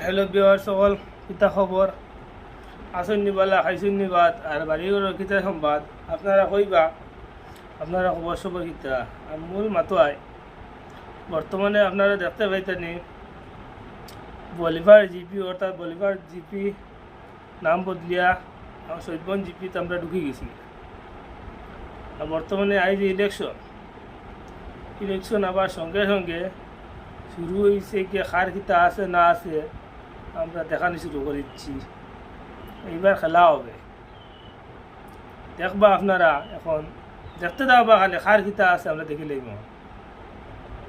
Hello Bihar সকল কিতা খবর আসুন নিবালা খাইছুন নিবাদ আর বাড়িঘর কিতা সংবাদ আপনারা কইবা আপনারা খবর সবর কিতা আর মূল মাতোয়ায় বর্তমানে আপনারা দেখতে পাইতেনি বলিভার জিপি অর্থাৎ বলিভার জিপি নাম বদলিয়া সৈবন জিপিতে আমরা ঢুকে গেছি। আর বর্তমানে আই যে ইলেকশন আবার সঙ্গে সঙ্গে শুরু হয়েছে কি খার কিতা আছে না আছে আমরা দেখানো শুরু করে দিচ্ছি। এইবার খেলা হবে, দেখবা আপনারা এখন দেখতে দাওবা খালি খার কিতা আছে আমরা দেখিলেই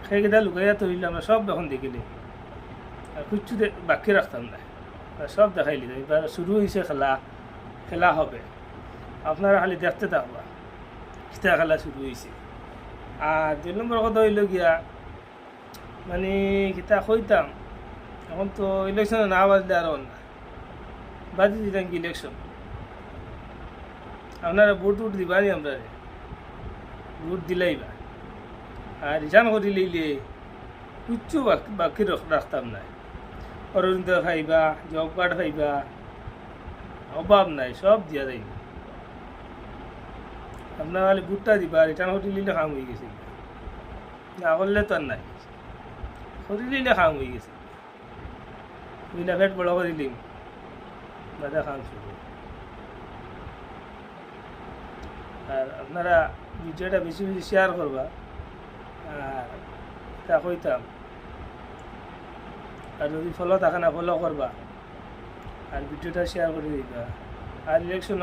সেই কিতা লুকাইয়া তৈরি আমরা সব এখন দেখিলে আর কিচ্ছু বাকি রাখতাম না, সব দেখাইলি। এবার শুরু হয়েছে খেলা হবে, আপনারা খালি দেখতে থাকবা কিতা খেলা শুরু হয়েছে। আর 2 নম্বর কথা হইল গিয়া মানে কিতা কইতাম এখন তো ইলেকশনে না বাজলে আর না বাজি দিতাম কি ইলেকশন আপনারা ভোট দিবানি আমরা ভোট দিলাইবা আর রিটার্ন করে লইলে কিচ্ছু বাকি রাখতাম না। অরুণোদয় খাইবা, জব কার্ড খাইবা, অভাব নাই, সব দিয়া যাইব। আপনার খালি ভোটটা দিবা, রিটার্ন করে লিলে কাম হয়ে গেছে, না করলে তো আর নাই, করে লিলে কাম হয়ে গেছে। বুঝলা পেট বড় করে দিলিম দাদা খাম শুরু। আর আপনারা ভিডিওটা বেশি বেশি শেয়ার করবা আর তা কইতাম। আর যদি ফলো থাকে না ফলো করবা আর ভিডিওটা শেয়ার করে দিবা। আর ইলেকশন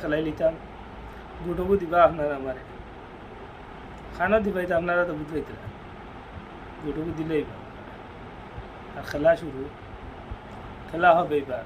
খেলাই লিতাম, ভোটকও দিবা আপনারা আমারে, খানও দিবাই তো আপনারা তো বুঝবাইতে না, ভোটকও দিলেই আর খেলা শুরু, খেলা হবে এবার।